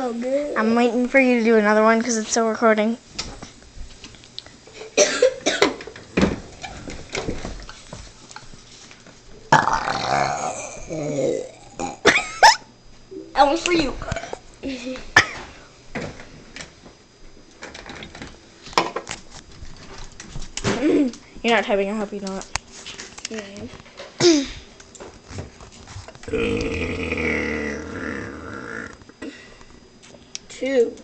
so good. I'm waiting for you to do another one because it's still recording. That one's for you. You're not typing, I hope you're not. Two.